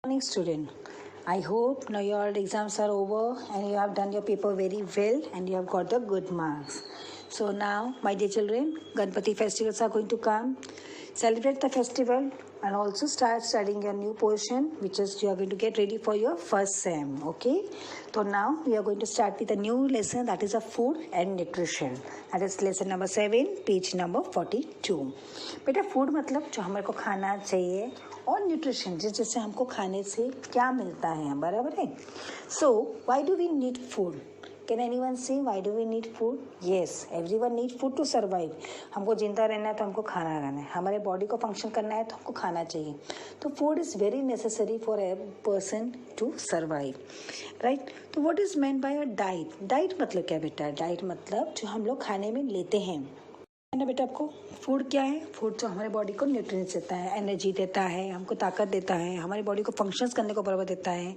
Morning student, I hope now your exams are over and you have done your paper very well and you have got the good marks. So now my dear children, Ganpati festivals are going to come. Celebrate the festival and also start studying your new portion, which is you are going to get ready for your first sem. Okay, so now we are going to start with a new lesson, that is a food and nutrition. That is lesson number 7, page number 42. बेटा food मतलब जो हमारे को खाना चाहिए और nutrition जैसे हमको खाने से क्या मिलता है, बराबर है. So why do we need food? Can anyone say why do we need food? Yes, everyone need food to survive. हमको जिंदा रहना है तो हमको खाना खाना है, हमारे बॉडी को फंक्शन करना है तो हमको खाना चाहिए. तो food is very necessary for a person to survive, right. तो what is meant by a diet? Diet मतलब क्या बेटा? डाइट मतलब जो हम लोग खाने में लेते हैं ना बेटा. आपको फूड क्या है? फूड जो हमारे बॉडी को न्यूट्रिएंट्स देता है, एनर्जी देता है, हमको ताकत देता है, हमारी बॉडी को फंक्शंस करने को बराबर देता है.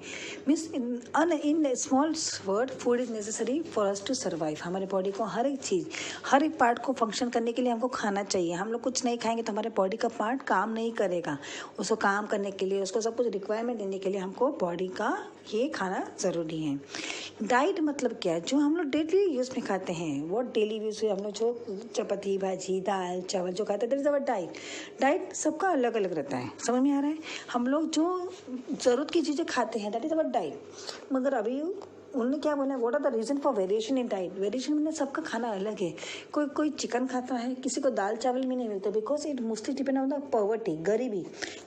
Means in small word food is necessary for us to survive. हमारे बॉडी को हर एक चीज़, हर एक पार्ट को फंक्शन करने के लिए हमको खाना चाहिए. हम लोग कुछ नहीं खाएंगे तो हमारे बॉडी का पार्ट काम नहीं करेगा. उसको काम करने के लिए, उसको सब कुछ रिक्वायरमेंट देने के लिए हमको बॉडी का ये खाना ज़रूरी है. डाइट मतलब क्या है? जो हम लोग डेली यूज़ में खाते हैं. वो डेली यूज़ हम लोग जो चपाती, भाजी, दाल, चावल जो खाते हैं, that is our diet. Diet सबका अलग अलग रहता है, समझ में आ रहा है? हम लोग जो ज़रूरत की चीज़ें खाते हैं, दैट इज़ अवर डाइट. मगर अभी उन्होंने क्या बोला, what are the reason for variation in diet? Variation में सबका खाना अलग है. कोई चिकन खाता है, किसी को दाल चावल भी नहीं मिलता, because it mostly depend on the poverty,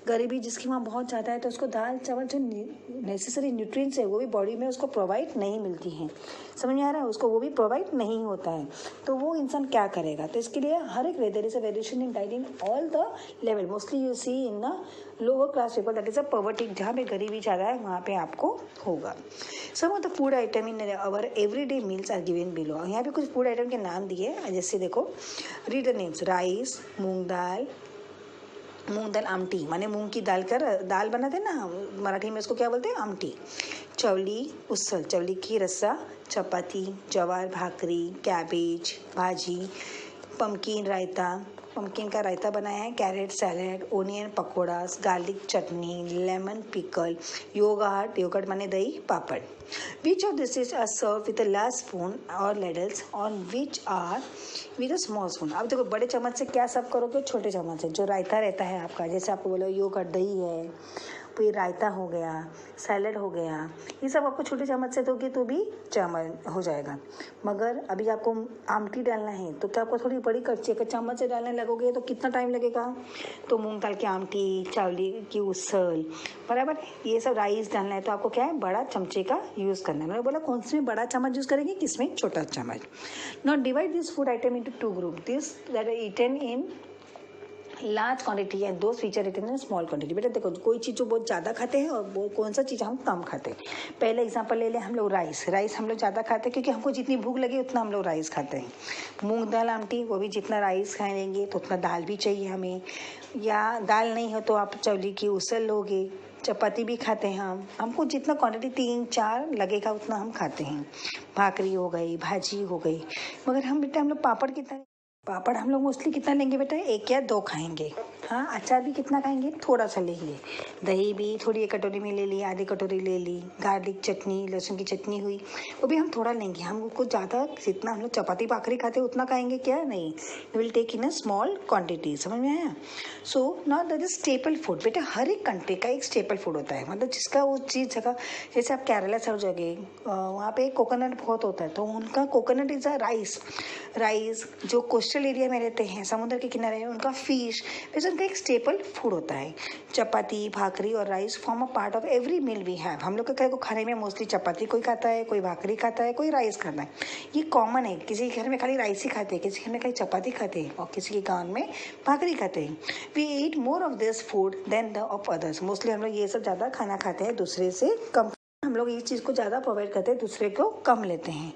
गरीबी जिसकी वहाँ बहुत ज़्यादा है, तो उसको दाल चावल जो नेसेसरी न्यूट्रिएंट्स है वो भी बॉडी में उसको प्रोवाइड नहीं मिलती हैं. समझ में आ रहा है? उसको वो भी प्रोवाइड नहीं होता है, तो वो इंसान क्या करेगा? तो इसके लिए हर एक there is a variation in diet in all the level. Mostly you see in the lower class people, that is a poverty, जहाँ पे गरीबी ज़्यादा है वहाँ पे आपको होगा. Some of the food item in our everyday meals are given below. यहाँ पे कुछ फूड आइटम के नाम दिए, जैसे देखो, read the names. Rice, moong dal आमटी, माने मूंग की दाल का दाल बनाते हैं ना, मराठी में इसको क्या बोलते हैं? आमटी. चवली उसल, चवली की रस्सा. Chapati, jowar bhakri, cabbage bhaji. Pumpkin raita, pumpkin का रायता बनाया है. Carrot salad, onion pakoras, garlic chutney, lemon pickle, yoghurt माने दही, पापड़. Which of this is served with a large spoon or ladles on which are with a small spoon? अब देखो, बड़े चम्मच से क्या सर्व करोगे? छोटे चम्मच से. जो रायता रहता है आपका, जैसे आपको बोलो योगर्ट दही है, फिर रायता हो गया, सैलड हो गया, ये सब आपको छोटे चम्मच से दोगे तो भी चम्मच हो जाएगा. मगर अभी आपको आमटी डालना है तो क्या आपको थोड़ी बड़ी कच्ची चम्मच से डालने लगोगे तो कितना टाइम लगेगा? तो मूंग दाल की आमटी, चावली की उसल, बराबर. ये सब राइस डालना है तो आपको क्या है? बड़ा चमचे का यूज़ करना है. मैंने बोला कौन से में बड़ा चम्मच यूज़ करेंगे, किसमें छोटा चम्मच. Not divide this food item into 2 group. This that are eaten in large quantity and those feature it in small quantity. बेटा देखो, कोई चीज़ जो बहुत ज़्यादा खाते हैं और वो कौन सा चीज़ हम कम खाते हैं. पहले एग्जांपल ले लें हम लोग. राइस हम लोग ज़्यादा खाते हैं क्योंकि हमको जितनी भूख लगे उतना हम लोग राइस खाते हैं. मूंग दाल आमटी, वो भी जितना राइस खाएंगे तो उतना दाल भी चाहिए हमें. या दाल नहीं हो तो आप चवली की उसल लोगे. चपाती भी खाते हैं हमको जितना क्वांटिटी 3-4 लगेगा उतना हम खाते हैं. भाकरी हो गई, भाजी हो गई. मगर हम लोग पापड़ हम लोग मोस्टली कितना लेंगे बेटा? 1 या 2 खाएंगे. हाँ, अचार भी कितना खाएंगे? थोड़ा सा लेंगे. दही भी थोड़ी 1 कटोरी में ले ली, आधी कटोरी ले ली. गार्लिक चटनी, लहसुन की चटनी हुई, वो भी हम थोड़ा लेंगे. हम कुछ ज़्यादा, जितना हम लोग चपाती भाकरी खाते हैं उतना खाएंगे क्या? नहीं. We will take in a small quantity. समझ में आया? So now that is staple food. बेटा हर एक कंट्री का एक स्टेपल फूड होता है, मतलब जिसका वो चीज़ जगह, जैसे आप केरला सब जगह वहाँ पे कोकोनट बहुत होता है, तो उनका कोकोनट इज़ अ राइस. जो कोस्टल एरिया में रहते हैं, समुद्र के किनारे, उनका फिश, वैसे उनका एक स्टेपल फूड होता है. चपाती, भाकरी और rice form a part of every meal we have. हम लोग के खाने में मोस्टली चपाती कोई खाता है, कोई भाकरी खाता है, कोई राइस खाता है. ये कॉमन है. किसी के घर में खाली राइस ही खाते हैं, किसी घर में खाली चपाती खाते हैं, और किसी के गाँव में भाकरी खाते हैं. We eat more of this food than the of others. Mostly हम लोग ये सब ज़्यादा खाना खाते हैं, दूसरे से कम. हम लोग ये चीज़ को ज़्यादा प्रोवाइड करते हैं, दूसरे को कम लेते हैं.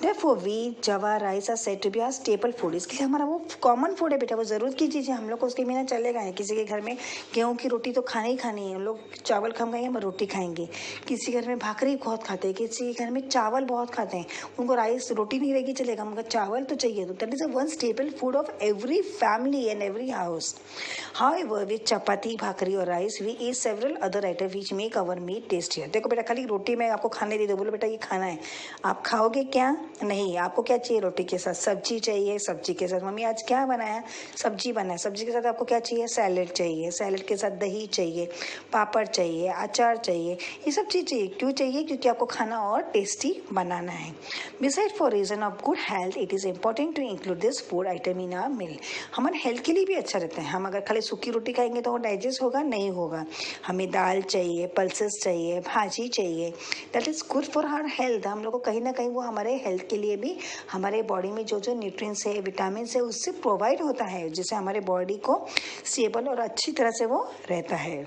Therefore, wheat, jawar, rice are said to be our staple food. इसके लिए हमारा वो कॉमन फूड है बेटा, वो ज़रूरत की चीज़ है, हम लोग को उसके बिना चलेगा है। किसी के घर में गेहूं की रोटी तो खानी ही खानी है, हम लोग चावल कम खाएंगे हम रोटी खाएंगे। किसी घर में भाकरी बहुत खाते हैं, किसी के घर में चावल बहुत खाते हैं, उनको राइस रोटी नहीं रहेगी चलेगा, उनको चावल तो चाहिए। तो that is a one staple food of every family and every house. However, with chapati, भाकरी और rice we eat several other items which make our meat tastier. देखो बेटा, खाली रोटी में आपको खाने दे दो, बोलो बेटा ये खाना है, आप खाओगे क्या? नहीं, आपको क्या चाहिए? रोटी के साथ सब्जी चाहिए, सब्जी के साथ मम्मी आज क्या बनाया? सब्जी बनाया, सब्जी के साथ आपको क्या चाहिए? सैलेड चाहिए, सैलेड के साथ दही चाहिए, पापड़ चाहिए, अचार चाहिए, ये सब चीज़ चाहिए। क्यों चाहिए? क्योंकि आपको खाना और टेस्टी बनाना है. Besides, for reason of good health, it is important to include this food item in our meal. हमारे हेल्थ के लिए भी अच्छा रहता है. हम अगर खाली सूखी रोटी खाएंगे तो वो डाइजेस्ट होगा नहीं होगा. हमें दाल चाहिए, पल्सेस चाहिए, भाजी चाहिए. That is good for our health. हम लोग को कहीं ना कहीं वो हमारे हेल्थ के लिए भी, हमारे बॉडी में जो जो न्यूट्रिएंट्स है, विटामिन है, उससे प्रोवाइड होता है, जिससे हमारे बॉडी को स्टेबल और अच्छी तरह से वो रहता है.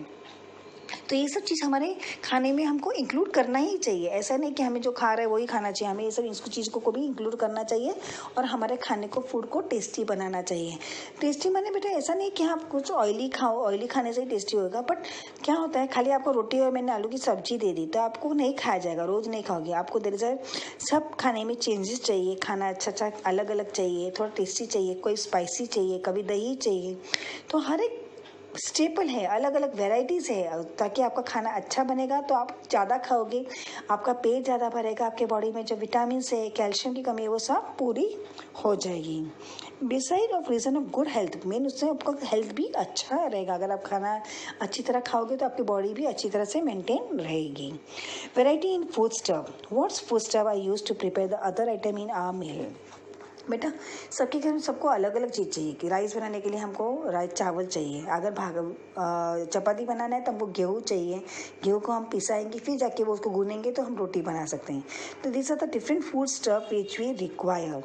तो ये सब चीज़ हमारे खाने में हमको इंक्लूड करना ही चाहिए. ऐसा नहीं कि हमें जो खा रहे हैं वही खाना चाहिए, हमें ये सब इसको चीज़ को भी इंक्लूड करना चाहिए और हमारे खाने को, फूड को टेस्टी बनाना चाहिए. टेस्टी माने बेटा ऐसा नहीं कि आप कुछ ऑयली खाओ, ऑयली खाने से ही टेस्टी होगा. बट क्या होता है, खाली आपको रोटी और मैंने आलू की सब्जी दे दी तो आपको नहीं खाया जाएगा, रोज़ नहीं खाओगे. आपको देर से सब खाने में चेंजेस चाहिए, खाना अच्छा अच्छा अलग अलग चाहिए, थोड़ा टेस्टी चाहिए, कोई स्पाइसी चाहिए, कभी दही चाहिए. तो हर एक स्टेपल है, अलग अलग वेराइटीज़ है, ताकि आपका खाना अच्छा बनेगा तो आप ज़्यादा खाओगे, आपका पेट ज़्यादा भरेगा, आपके बॉडी में जो विटामिन है, कैल्शियम की कमी है, वो सब पूरी हो जाएगी. Beside of reason of good health, main उससे आपका हेल्थ भी अच्छा रहेगा. अगर आप खाना अच्छी तरह खाओगे तो आपकी बॉडी भी अच्छी तरह से मेंटेन रहेगी. Variety in food stuff. What's food stuff are used to prepare the other item in our meal. बेटा सबके घर में सबको अलग अलग चीज़ चाहिए. कि राइस बनाने के लिए हमको राइस चावल चाहिए, अगर चपाती बनाना है तो हमको गेहूँ चाहिए, गेहूँ को हम पिसाएंगे फिर जाके वो उसको गूनेंगे तो हम रोटी बना सकते हैं. तो this are the different food stuff which we require.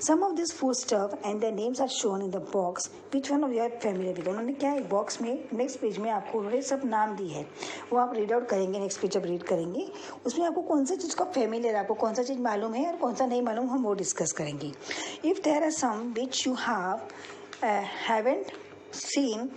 Some of this food stuff and the names are shown in the box which one of you are familiar with. उन्होंने क्या है बॉक्स में नेक्स्ट पेज में आपको उन्होंने सब नाम दी है, वो आप रीड आउट करेंगे. नेक्स्ट पेज जब रीड करेंगे उसमें आपको कौन सा चीज़ का फैमिलियर, आपको कौन सा चीज़ मालूम है और कौन सा नहीं मालूम, हम वो डिस्कस करेंगे. If there are some which you haven't seen,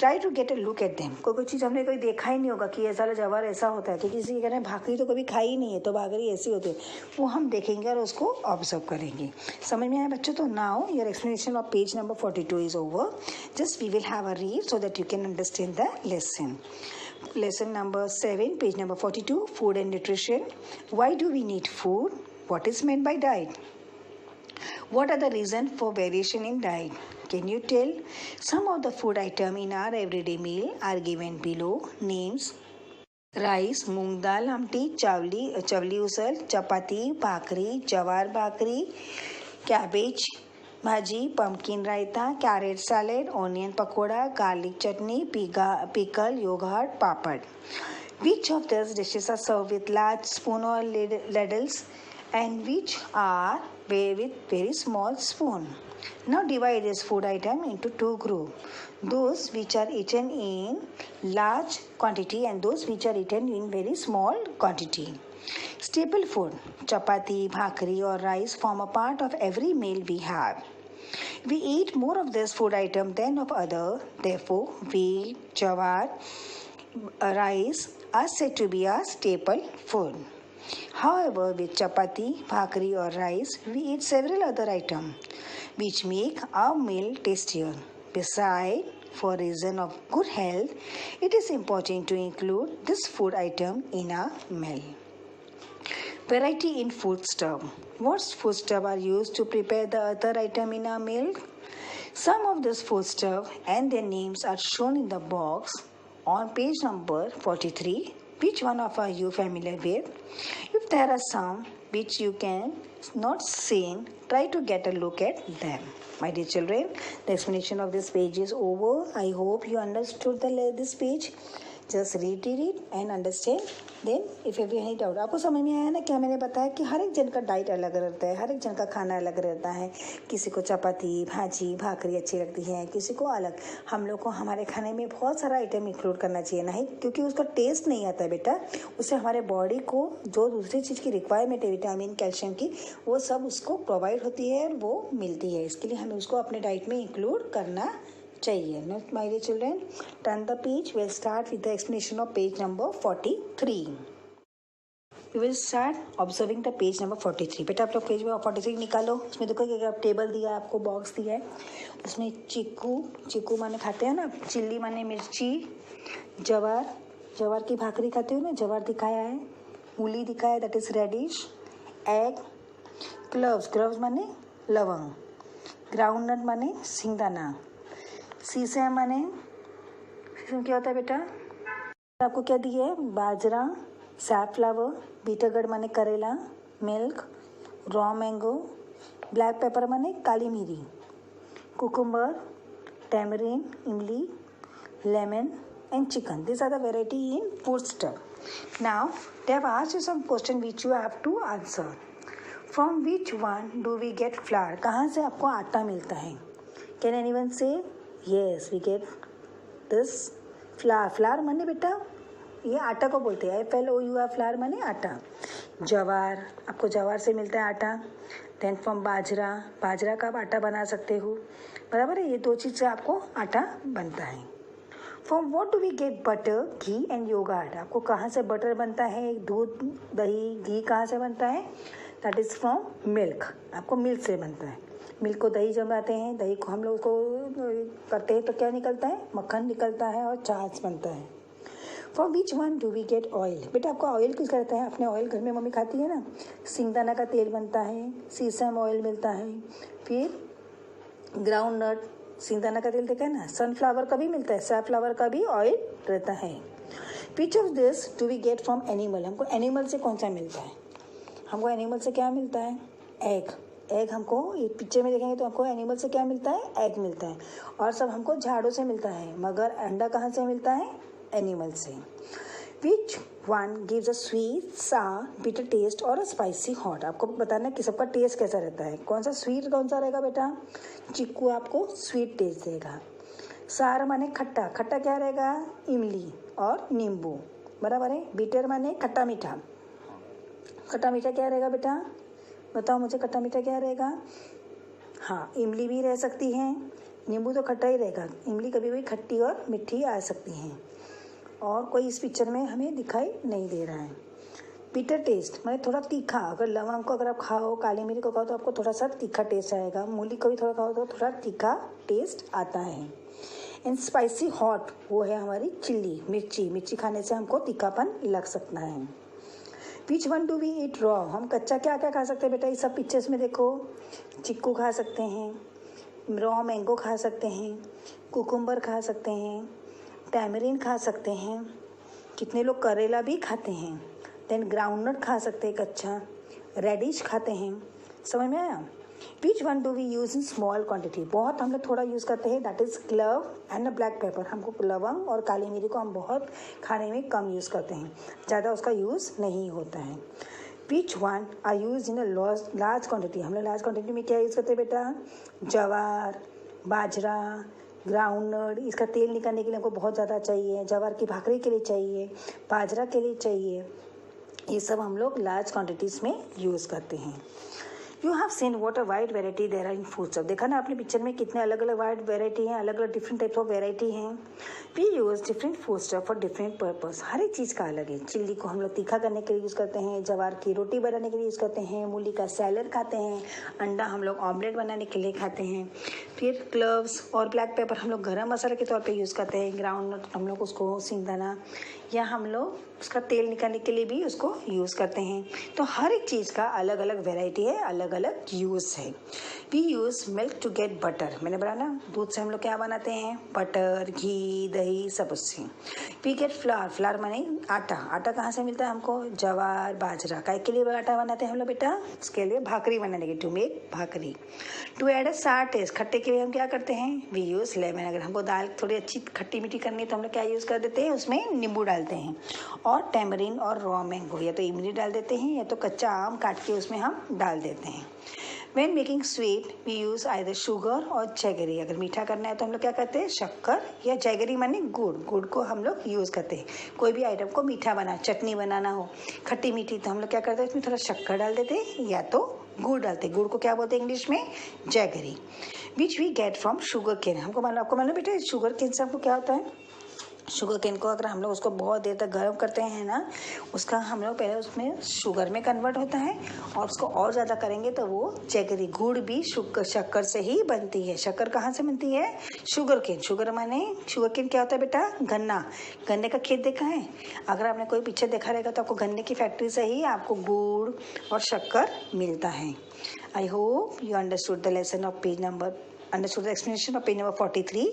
try to get a look at them. कोई चीज़ हमने कोई देखा ही नहीं होगा कि ऐसा जवार ऐसा होता है, कि किसी के घर में भाकरी तो कभी खाई ही नहीं है तो भाकरी ऐसी होती है, वो हम देखेंगे और उसको ऑब्जर्व करेंगे. समझ में आया बच्चों? तो now your explanation of page number 42 is over. Just we will have a read so that you can understand the lesson. Lesson number 7, page number 42, food and nutrition. Why do we need food? What is meant by diet? What are the reasons for variation in diet? Can you tell? Some of the food items in our everyday meal are given below. Names: rice, moong dal amti, chavli usal, chapati, bhakri, jowar bhakri, cabbage bhaji, pumpkin raita, carrot salad, onion pakora, garlic chutney, pickle, yoghurt, papad. Which of these dishes are served with large spoon or ladles and which are with very small spoon? Now divide this food item into two groups. Those which are eaten in large quantity and those which are eaten in very small quantity. Staple food, chapati, bhakri or rice form a part of every meal we have. We eat more of this food item than of other. Therefore, wheat, jawar, rice are said to be a staple food. However, with chapati, bhakri or rice, we eat several other items which make our meal tastier. Besides, for reason of good health, it is important to include this food item in our meal. Variety in food stuff. What food stuff are used to prepare the other item in our meal? Some of this food stuff and their names are shown in the box on page number 43. Which one of are you familiar with? If there are some which you can not see, try to get a look at them. My dear children, the explanation of this page is over. I hope you understood this page. Just read it and understand then if you any doubt. आपको समझ में आया ना क्या मैंने बताया कि हर एक जन का डाइट अलग रहता है, हर एक जन का खाना अलग रहता है। किसी को चपाती भाजी भाकरी अच्छी लगती है, किसी को अलग। हम लोग को हमारे खाने में बहुत सारा आइटम इंक्लूड करना चाहिए, नहीं क्योंकि उसका टेस्ट नहीं आता है बेटा, उससे हमारे बॉडी को जो दूसरी चीज़ की रिक्वायरमेंट है विटामिन कैल्शियम की वो सब उसको प्रोवाइड होती है और वो मिलती है। इसके लिए हमें उसको अपने डाइट में इंक्लूड करना चाहिए। Now my dear children, turn the page. We'll start with the explanation of page number 43. You will start observing the page number 43. बेटा आप लोग पेज में 43 निकालो। उसमें देखो कि टेबल दिया है आपको, बॉक्स दिया है, उसमें चीकू माने खाते हैं ना, चिल्ली माने मिर्ची, जवार की भाकरी खाते हो ना, जवार दिखाया है, मूली दिखाया है that is radish, egg, cloves माने लवंग, ग्राउंडनट माने सिंगदाना, सीसम माने सीसम क्या होता है बेटा, आपको क्या दिए है, बाजरा, सैफ्लावर, बीटरगढ़ माने करेला, milk, raw mango, black pepper माने काली मिरी, कुकुम्बर, टैमरिन, इमली, lemon and chicken. These are the variety in food stuff. Now they have asked you some question which you have to answer. From which one do we get flour? कहाँ से आपको आटा मिलता है? Can anyone say? Yes, we get this flour. Flour माने बेटा ये आटा को बोलते हैं, FLOUR फ्लावर माने आटा। जवार, आपको जवार से मिलता है आटा। देन फ्रॉम बाजरा का आप आटा बना सकते हो, बराबर है। ये दो चीज़ से आपको आटा बनता है। From what do we get butter, ghee and yoghurt? आपको कहाँ से बटर बनता है, दूध, दही, घी कहाँ से बनता है? दैट इज़ फ्रॉम मिल्क, आपको मिल्क से बनता है। मिल्क को दही जमाते हैं, दही को हम लोग को करते हैं तो क्या निकलता है, मक्खन निकलता है और छाछ बनता है। For which one do we get oil? बेटा आपको ऑयल किस करता है, अपने ऑयल घर में मम्मी खाती है ना, सिंगदाना का तेल बनता है, सीसम ऑयल मिलता है, फिर ग्राउंड नट, सिंगदाना का तेल देखा है ना, सनफ्लावर का भी मिलता है, सैफ्लावर का भी ऑयल रहता है। Which of this do we get from animal? हमको एनिमल से कौन सा मिलता है? हमको एनिमल से क्या मिलता है, एग हमको ये पिक्चर में देखेंगे तो हमको एनिमल से क्या मिलता है, एग मिलता है। और सब हमको झाड़ों से मिलता है, मगर अंडा कहाँ से मिलता है, एनिमल से। Which one gives a sweet, सार, बिटर टेस्ट और स्पाइसी हॉट? आपको बताना है कि सबका टेस्ट कैसा रहता है, कौन सा स्वीट कौन सा रहेगा बेटा, चिक्कू आपको स्वीट टेस्ट देगा। सार माने खट्टा, खट्टा क्या रहेगा, इमली और नींबू, बराबर है। बिटर माने खट्टा मीठा, खट्टा मीठा क्या रहेगा बेटा, बताओ मुझे, खट्टा मीठा क्या रहेगा? हाँ, इमली भी रह सकती है, नींबू तो खट्टा ही रहेगा, इमली कभी कभी खट्टी और मीठी आ सकती हैं, और कोई इस पिक्चर में हमें दिखाई नहीं दे रहा है। बिटर टेस्ट माने थोड़ा तीखा, अगर लवंग को अगर आप खाओ, काली मिर्च को खाओ तो आपको थोड़ा सा तीखा टेस्ट आएगा, मूली को भी थोड़ा खाओ तो थोड़ा तीखा टेस्ट आता है। एंड स्पाइसी हॉट वो है हमारी चिल्ली, मिर्ची खाने से हमको तीखापन लग सकता है। Which one do we eat raw? हम कच्चा क्या क्या खा सकते हैं बेटा, ये सब पिक्चर्स में देखो, चिक्कू खा सकते हैं, रॉ मैंगो खा सकते हैं, कुकुम्बर खा सकते हैं, टैमरिन खा सकते हैं, कितने लोग करेला भी खाते हैं, देन ग्राउंडनट खा सकते हैं कच्चा, रेडिश खाते हैं, समझ में आया। Which one do we use in small quantity? बहुत हम लोग थोड़ा यूज़ करते हैं, that is clove and black pepper. हमको लवंग और काली मिरी को हम बहुत खाने में कम यूज़ करते हैं, ज़्यादा उसका यूज़ नहीं होता है। Which one are use in a large quantity? हम लोग लार्ज क्वांटिटी में क्या यूज़ करते हैं बेटा, जवार, बाजरा, ग्राउंडनट, इसका तेल निकालने के लिए हमको बहुत ज़्यादा चाहिए, जवार की भाकरी के लिए चाहिए, बाजरा के लिए चाहिए, ये सब हम लोग लार्ज क्वांटिटीज़ में यूज़ करते हैं। You have seen what a wide variety there are in food stuff? देखा ना आपने पिक्चर में कितने अलग अलग वाइड वेराइटी हैं, अलग अलग डिफरेंट टाइप्स ऑफ वेराइटी हैं। We use different food stuff for different purpose, हर एक चीज़ का अलग है। चिल्ली को हम लोग तीखा करने के लिए यूज़ करते हैं, जवार की रोटी बनाने के लिए यूज़ करते हैं, मूली का सैलड खाते हैं, अंडा हम लोग ऑमलेट बनाने के लिए खाते हैं, फिर क्लव्स और ब्लैक पेपर हम लोग गरम मसाला के तौर पे यूज़ करते हैं, ग्राउंडनट हम लोग उसको सिंगदाना या हम लोग उसका तेल निकालने के लिए भी उसको यूज़ करते हैं। तो हर एक चीज़ का अलग अलग वेराइटी है, अलग अलग यूज़ है। We use milk to get butter, मैंने बोला ना दूध से हम लोग क्या बनाते हैं, बटर, घी, दही, सब उससे। वी गेट फ्लावर, फ्लावर माने आटा, आटा कहाँ से मिलता है हमको, जवार, बाजरा। काय के लिए आटा बनाते हैं हम लोग बेटा, इसके लिए भाकरी बनाने के, to make bhakri. To add a sour taste, खट्टे के लिए हम क्या करते हैं, वी यूज़ लेमन। अगर हमको दाल थोड़ी अच्छी खट्टी मीठी करनी है तो हम लोग क्या यूज़ कर देते हैं, उसमें नींबू डालते हैं। और टैमरिन और रॉ मैंगो, या तो इमली डाल देते हैं या तो कच्चा आम काट के उसमें हम डाल देते हैं। When making sweet, we use either sugar और जैगरी। अगर मीठा करना है तो हम लोग क्या करते हैं, शक्कर या जैगरी माने गुड़, गुड़ को हम लोग यूज़ करते हैं। कोई भी आइटम को मीठा बना, चटनी बनाना हो खट्टी मीठी, तो हम लोग क्या करते हैं, उसमें थोड़ा शक्कर डाल देते हैं या तो गुड़ डालते हैं। गुड़ को क्या बोलते हैं इंग्लिश में, jaggery. Which we get from sugar cane. हमको मालूम, आपको मालूम बेटा शुगर केन से हमको क्या होता है, शुगर केन को अगर हम लोग उसको बहुत देर तक गर्म करते हैं ना, उसका हम लोग पहले उसमें शुगर में कन्वर्ट होता है और उसको और ज़्यादा करेंगे तो वो जैगरी, गुड़ भी शक्कर से ही बनती है। शक्कर कहाँ से बनती है, शुगर केन। शुगर माने शुगर केन क्या होता है बेटा, गन्ना, गन्ने का खेत देखा है, अगर आपने कोई पिक्चर देखा रहेगा तो आपको गन्ने की फैक्ट्री से ही आपको गुड़ और शक्कर मिलता है। I hope you understood the lesson of page number, understood the explanation of page number 43।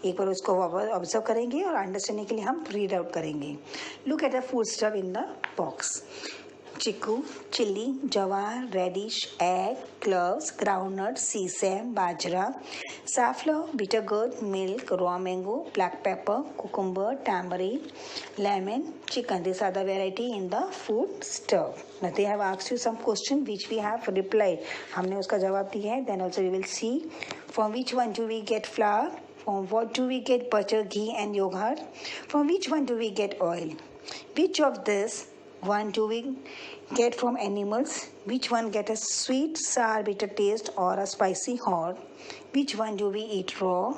एक बार उसको ऑब्जर्व करेंगे और अंडरस्टैंडिंग के लिए हम रीड आउट करेंगे। Look at the food stuff in the box. Chikoo, chilli, जवार, reddish, egg, cloves, groundnut, सीसैम, bajra, safflower, bitter gourd, milk, raw mango, black pepper, cucumber, tamarind, lemon, chicken. These are the variety in the food stuff. Now they have asked you some question which we have replied. हमने उसका जवाब दिया है. Then also we will see from which one do we get flour, from what do we get butter, ghee and yogurt, from which one do we get oil, which of this one do we get from animals, which one get a sweet, sour, bitter taste or a spicy hot, which one do we eat raw,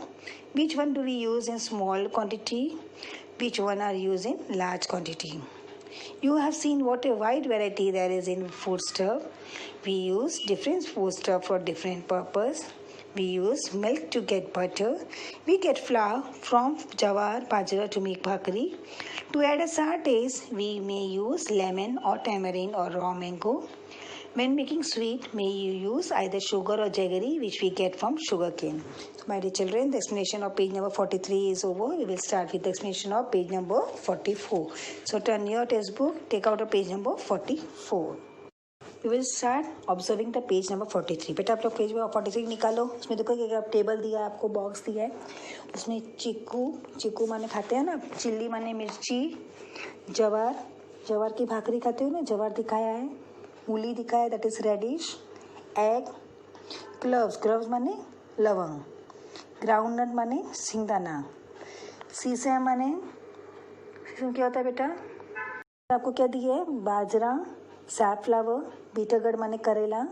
which one do we use in small quantity, which one are used in large quantity. You have seen what a wide variety there is in food stuff. We use different food stuff for different purpose. We use milk to get butter. We get flour from jawar, bajra to make bhakri. To add a sour taste, we may use lemon or tamarind or raw mango. When making sweet, may you use either sugar or jaggery, which we get from sugar cane. So, my dear children, the explanation of page number 43 is over. We will start with the explanation of page number 44. So, turn your textbook, take out a page number 44. We will start observing the page number 43. बेटा आप लोग page number 43 निकालो. उसमें देखो कि table दिया है आपको, बॉक्स दिया है. उसमें चिक्कू, चिक्कू माने खाते हैं ना, चिल्ली माने मिर्ची, जवार, जवार की भाकरी खाते हो ना, जवार दिखाया है. मूली दिखाया है, that is radish. Egg, cloves, cloves माने लवंग. ग्राउंडनट माने सिंगदाना. सीसैम माने, सीसैम क्या होता है बेटा, आपको क्या दिया है, बाजरा, safflower, bitter gourd माने करेला.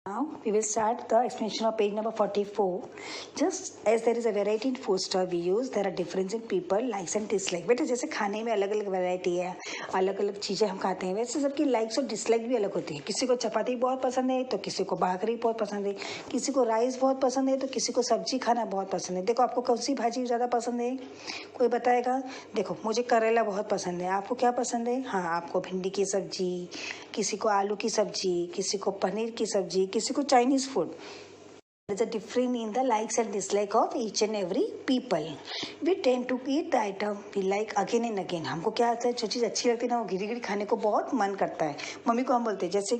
Now we will start the explanation of page number 44. Just as there is a variety in food stuff we use, there are difference in people likes and dislike. बेटा जैसे खाने में अलग अलग variety है, अलग अलग चीज़ें हम खाते हैं, वैसे सबकी लाइक्स और डिसलाइक भी अलग होती है. किसी को चपाती बहुत पसंद है तो किसी को भाकरी बहुत पसंद है, किसी को राइस बहुत पसंद है तो किसी को सब्जी खाना बहुत पसंद है. देखो आपको कौन सी भाजी ज़्यादा पसंद है, कोई बताएगा. देखो मुझे करेला बहुत पसंद है, आपको क्या पसंद है, हाँ आपको भिंडी की सब्जी, किसी को आलू की सब्जी, किसी को पनीर की सब्जी, किसी को Chinese food. There is a difference in the likes and dislike of each and every people. We tend to eat the item we like again and again. हमको क्या होता है, जो चीज़ अच्छी लगती है ना वो घिरी घिरी खाने को बहुत मन करता है. मम्मी को हम बोलते हैं, जैसे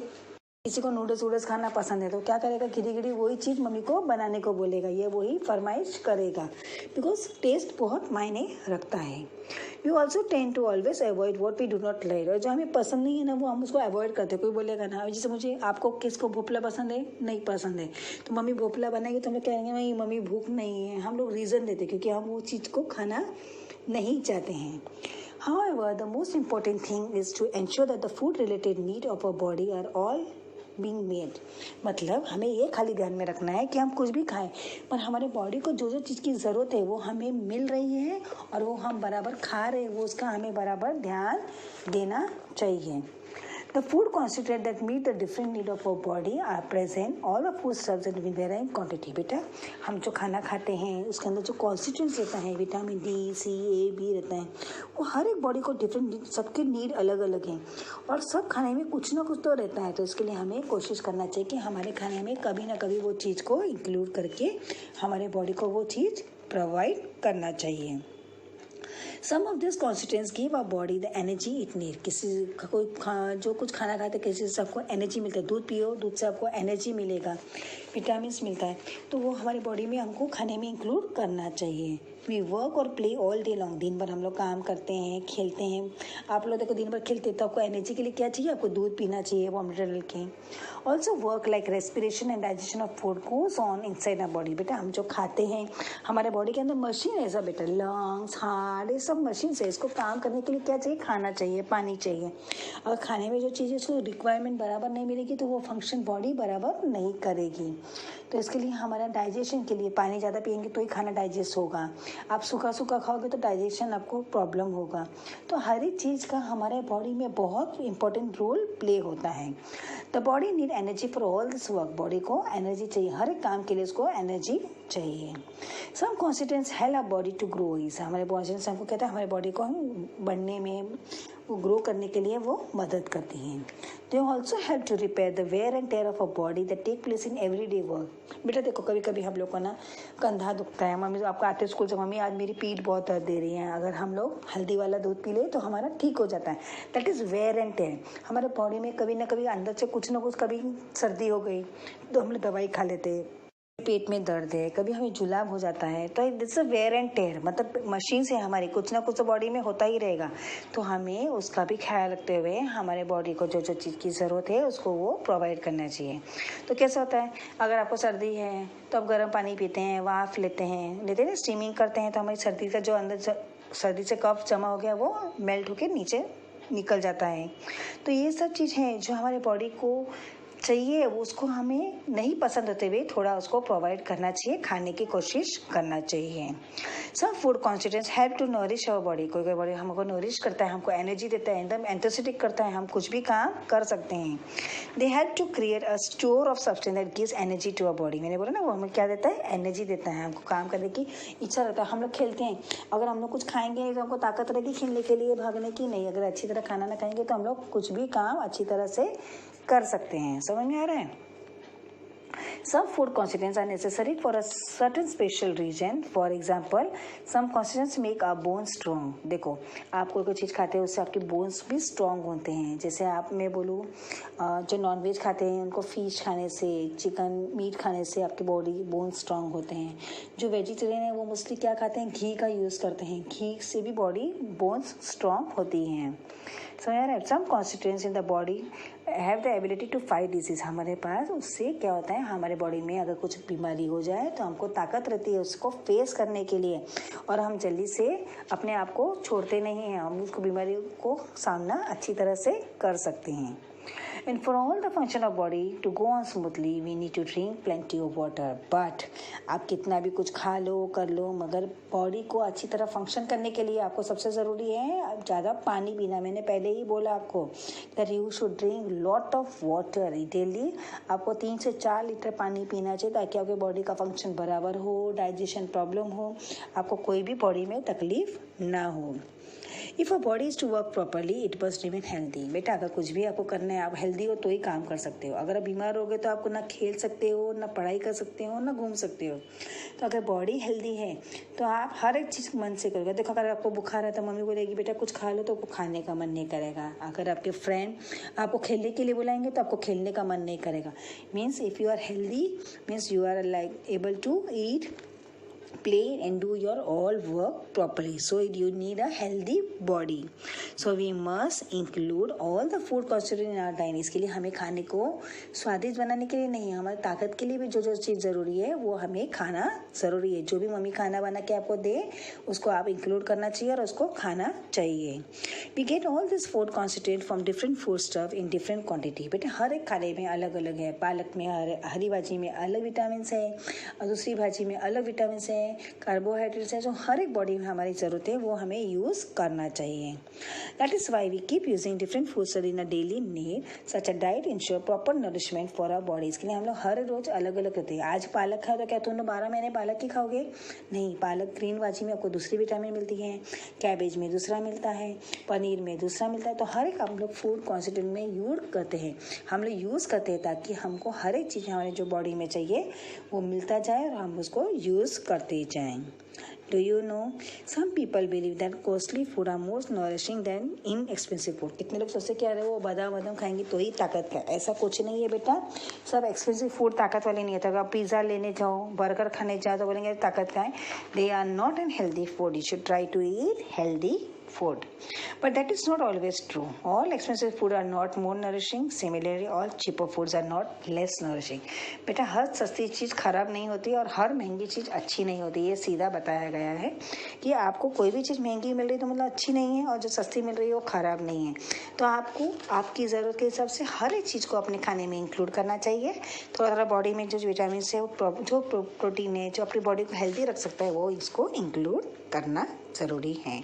किसी को नूडल्स वूडल्स खाना पसंद है तो क्या करेगा, घिरी घिरी वही चीज़ मम्मी को बनाने को बोलेगा, ये वही फरमाइश करेगा, बिकॉज टेस्ट बहुत मायने रखता है. You also tend to always avoid what we do not like. और जो हमें पसंद नहीं है ना वो हम उसको अवॉइड करते हैं. कोई बोलेगा ना, जैसे मुझे, आपको किसको भोपला पसंद है, नहीं पसंद है, तो मम्मी भोपला बनाएगी तो हम लोग कहेंगे नहीं मम्मी भूख नहीं है. हम लोग रीज़न देते क्योंकि हम वो चीज़ को खाना नहीं चाहते हैं. However, the most important thing is to ensure that the food related need of our body are all being made. मतलब हमें ये खाली ध्यान में रखना है कि हम कुछ भी खाएं पर हमारे बॉडी को जो जो चीज़ की ज़रूरत है वो हमें मिल रही है और वो हम बराबर खा रहे हैं, वो उसका हमें बराबर ध्यान देना चाहिए. The food constituents that meet the different need of our body are present. All the food stuffs that we vary in quantity. बेटा हम जो खाना खाते हैं उसके अंदर जो कॉन्स्टिट्यूंट्स रहता है, विटामिन डी, सी, ए, बी रहता है, वो हर एक बॉडी को डिफरेंट, सबके नीड अलग अलग हैं और सब खाने में कुछ ना कुछ तो रहता है। तो इसके लिए हमें कोशिश करना चाहिए कि हमारे खाने में कभी ना कभी वो चीज़ को इंक्लूड करके हमारे बॉडी को वो चीज़ प्रोवाइड करना चाहिए। Some of these constituents give our body the energy it need. किसी कोई जो कुछ खाना खाते किसी से आपको एनर्जी मिलता है, दूध पियो, दूध से आपको एनर्जी मिलेगा, विटामिन मिलता है, तो वो हमारे बॉडी में हमको खाने में इंक्लूड करना चाहिए। वी वर्क और प्ले ऑल डे लॉन्ग, दिन भर हम लोग काम करते हैं, खेलते हैं। आप लोग देखो दिन भर खेलते हैं तो आपको एनर्जी के लिए क्या चाहिए, आपको दूध पीना चाहिए, वार्म डाल के। Also work like respiration and digestion of food goes on inside our body. बेटा हम जो खाते हैं हमारे बॉडी के अंदर मशीन है सब बेटा, लंग्स, हार्ट, ये सब मशीन है। इसको काम करने के लिए क्या चाहिए, खाना चाहिए, पानी चाहिए। अगर खाने में जो चीज़ें उसको रिक्वायरमेंट बराबर नहीं मिलेगी तो वो फंक्शन बॉडी बराबर नहीं करेगी। तो इसके लिए हमारा डाइजेशन के लिए पानी ज़्यादा पियेंगे तो ही खाना डाइजेस्ट होगा। आप सूखा सूखा खाओगे तो डाइजेशन आपको प्रॉब्लम होगा। तो हर एक चीज़ का हमारे बॉडी में बहुत इंपॉर्टेंट रोल प्ले होता है। The body need energy for all this work. Body को एनर्जी चाहिए, हर एक काम के लिए उसको एनर्जी चाहिए। Some constituents help our body to grow. इस हमारे बॉडी से हमको कहता है हमारे बॉडी को हम बढ़ने में, वो ग्रो करने के लिए वो मदद करती हैं। They also help to repair the wear and tear of a body that take place in every day work. बेटा देखो कभी कभी हम लोग को ना कंधा दुखता है, मम्मी आपको आते स्कूल से, मम्मी आज मेरी पीठ बहुत दर्द दे रही है, अगर हम लोग हल्दी वाला दूध पी ले तो हमारा ठीक हो जाता है। That is wear and tear. हमारे बॉडी में कभी ना कभी अंदर से कुछ ना कुछ, कभी सर्दी हो गई तो हम लोग दवाई खा लेते हैं, पेट में दर्द है, कभी हमें जुलाब हो जाता है, तो that's a wear and tear, मतलब मशीन से हमारी कुछ ना कुछ तो बॉडी में होता ही रहेगा। तो हमें उसका भी ख्याल रखते हुए हमारे बॉडी को जो जो चीज़ की ज़रूरत है उसको वो प्रोवाइड करना चाहिए। तो कैसा होता है, अगर आपको सर्दी है तो आप गर्म पानी पीते हैं, वाफ लेते हैं, स्टीमिंग करते हैं, तो हमारी सर्दी का जो अंदर सर्दी से कफ जमा हो गया वो मेल्ट होकर नीचे निकल जाता है। तो ये सब चीज़ हैं जो हमारे बॉडी को चाहिए, उसको हमें नहीं पसंद होते हुए थोड़ा उसको प्रोवाइड करना चाहिए, खाने की कोशिश करना चाहिए। Some food constituents help to nourish our body. कोई कोई बॉडी हमको नरिश करता है, हमको एनर्जी देता है, एकदम एंथुसियास्टिक करता है, हम कुछ भी काम कर सकते हैं। They help to create a store of substance that gives energy to our body. मैंने बोला ना वो हमें क्या देता है, एनर्जी देता है, हमको काम करने की इच्छा रहता है। हम लोग खेलते हैं, अगर हम लोग कुछ खाएंगे तो हमको ताकत रहेगी खेलने के लिए, भागने की नहीं। अगर अच्छी तरह खाना ना खाएंगे तो हम लोग कुछ भी काम अच्छी तरह से कर सकते हैं। समझ में आ रहा है? Some food constituents are necessary for a certain special region. For example, some constituents make our bones strong. देखो आप कोई कोई चीज़ खाते हैं उससे आपके बोन्स भी स्ट्रॉन्ग होते हैं। जैसे आप, मैं बोलूँ जो नॉनवेज खाते हैं उनको फिश खाने से, चिकन मीट खाने से आपके बॉडी बोन्स स्ट्रॉन्ग होते हैं। जो वेजिटेरियन है वो मोस्टली क्या खाते हैं, घी का यूज़ करते हैं, घी से भी बॉडी बोन्स स्ट्रॉन्ग होती हैं। सो यार some constituents in the body have the ability to fight disease. हमारे पास उससे क्या होता है, हमारे बॉडी में अगर कुछ बीमारी हो जाए तो हमको ताकत रहती है उसको फेस करने के लिए, और हम जल्दी से अपने आप को छोड़ते नहीं हैं, हम उसको बीमारी को सामना अच्छी तरह से कर सकते हैं। And for all the function of body to go on smoothly, we need to drink plenty of water. But आप कितना भी कुछ खा लो कर लो, मगर बॉडी को अच्छी तरह फंक्शन करने के लिए आपको सबसे ज़रूरी है ज़्यादा पानी पीना। मैंने पहले ही बोला आपको that you should drink lot of water daily। आपको 3 से 4 लीटर पानी पीना चाहिए ताकि आपके बॉडी का फंक्शन बराबर हो, डाइजेशन प्रॉब्लम हो, आपको कोई भी बॉडी में तकलीफ ना हो। If a body is to work properly it must remain healthy. बेटा अगर कुछ भी आपको करना है, आप हेल्दी हो तो ही काम कर सकते हो। अगर आप बीमार हो गए तो आपको ना खेल सकते हो, ना पढ़ाई कर सकते हो, ना घूम सकते हो। तो अगर बॉडी हेल्दी है तो आप हर एक चीज़ मन से करोगे। देखो अगर आपको बुखार है तो मम्मी बोलेगी बेटा कुछ खा लो, तो आपको खाने का मन नहीं करेगा। अगर आपके फ्रेंड आपको खेलने के लिए बुलाएंगे तो आपको खेलने का मन नहीं करेगा। Means if you are healthy means you are like able to eat, play and do your all work properly. So you need a healthy body. So we must include all the food constituents in our diet. इसके लिए हमें खाने को स्वादिष्ट बनाने के लिए नहीं, हमारी ताकत के लिए भी जो जो चीज़ ज़रूरी है वो हमें खाना ज़रूरी है। जो भी मम्मी खाना बना के आपको दे उसको आप इंक्लूड करना चाहिए और उसको खाना चाहिए। We get all this food constituent from different food stuff in different quantity. बेटे हर एक खाने में अलग अलग है। पालक में हरी भाजी में अलग विटामिन है और दूसरी भाजी में अलग विटामिन है, हैं, कार्बोहाइड्रेट्स हैं, जो हर एक बॉडी में हमारी ज़रूरत है वो हमें यूज़ करना चाहिए. That is why we keep using different foods in a daily need. Such a diet ensure proper nourishment for our bodies. के लिए हम लोग हर रोज़ अलग अलग रहते हैं. आज पालक खाओ तो क्या तुम लोग 12 महीने पालक ही खाओगे? नहीं, पालक ग्रीन भाजी में आपको दूसरी विटामिन मिलती है, कैबेज में दूसरा मिलता है, पनीर में दूसरा मिलता है. तो हर एक हम लोग फूड कॉन्स्टिट्यूएंट में यूज़ करते हैं, हम लोग यूज़ करते हैं ताकि हमको हर एक चीज़ हमारे जो बॉडी में चाहिए वो मिलता जाए और हम उसको यूज़ करते जाएं. Do you know some people believe that costly food are more nourishing than inexpensive food. कितने लोग सोचते क्या रहे वो बादाम खाएंगे तो ही ताकत का. ऐसा कुछ नहीं है बेटा. सब एक्सपेंसिव फूड ताकत वाले नहीं है. तो अगर आप पिज़्ज़ा लेने जाओ, बर्गर खाने जाओ तो बोलेंगे ताकत का है. They are not an healthy food. You should try to eat healthy food. But that is not always true. All expensive food are not more nourishing. Similarly, all cheaper foods are not less nourishing. बेटा हर सस्ती चीज़ खराब नहीं होती और हर महंगी चीज़ अच्छी नहीं होती. ये सीधा बताया गया है कि आपको कोई भी चीज़ महंगी मिल रही तो मतलब अच्छी नहीं है और जो सस्ती मिल रही है वो खराब नहीं है. तो आपको आपकी ज़रूरत के हिसाब से हर एक चीज़ को अपने खाने में इंक्लूड करना चाहिए. थोड़ा थोड़ा बॉडी में जो विटामिन है जो प्रोटीन है जो अपनी बॉडी को हेल्दी रख सकता है वो इसको इंक्लूड करना ज़रूरी है.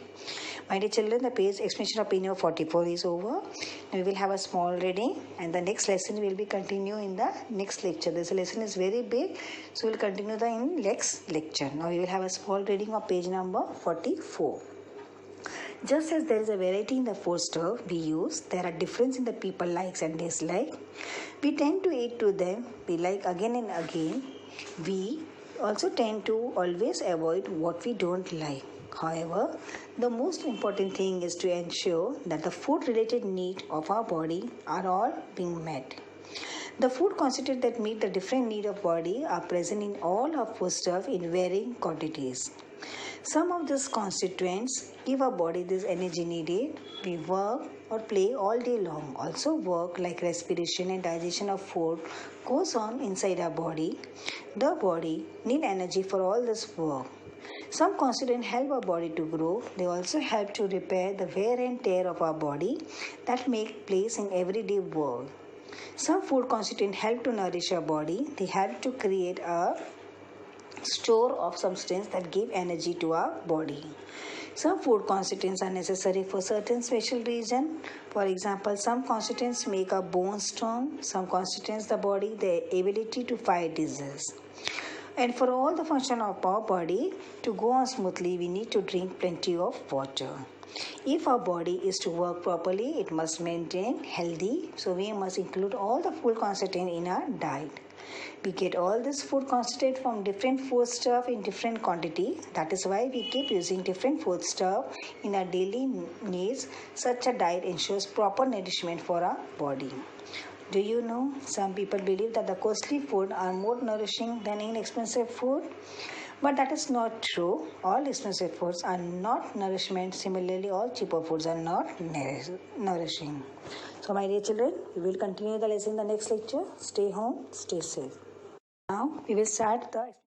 My dear children, the page explanation of page number 44 is over. Now we will have a small reading and the next lesson will be continue in the next lecture. This lesson is very big, so we will continue the in next lecture. Now we will have a small reading of page number 44. Just as there is a variety in the food stuff we use, there are difference in the people likes and dislike. We tend to eat to them, we like again and again. We also tend to always avoid what we don't like. However, the most important thing is to ensure that the food related needs of our body are all being met. The food constituents that meet the different needs of body are present in all our foodstuff in varying quantities. Some of these constituents give our body this energy needed. We work or play all day long. Also work like respiration and digestion of food goes on inside our body. The body need energy for all this work. Some constituents help our body to grow. They also help to repair the wear and tear of our body that make place in everyday work. Some food constituents help to nourish our body. They help to create a store of substance that give energy to our body. Some food constituents are necessary for certain special reason. For example, some constituents make our bones strong. Some constituents the body the ability to fight disease. And for all the function of our body to go on smoothly, we need to drink plenty of water. If our body is to work properly, it must maintain healthy. So we must include all the food constituents in our diet. We get all this food constituent from different food stuff in different quantity. That is why we keep using different food stuff in our daily needs. Such a diet ensures proper nourishment for our body. Do you know some people believe that the costly food are more nourishing than inexpensive food? But that is not true. All expensive foods are not nourishment. Similarly, all cheaper foods are not nourishing. So my dear children, we will continue the lesson in the next lecture. Stay home, stay safe. Now we will start the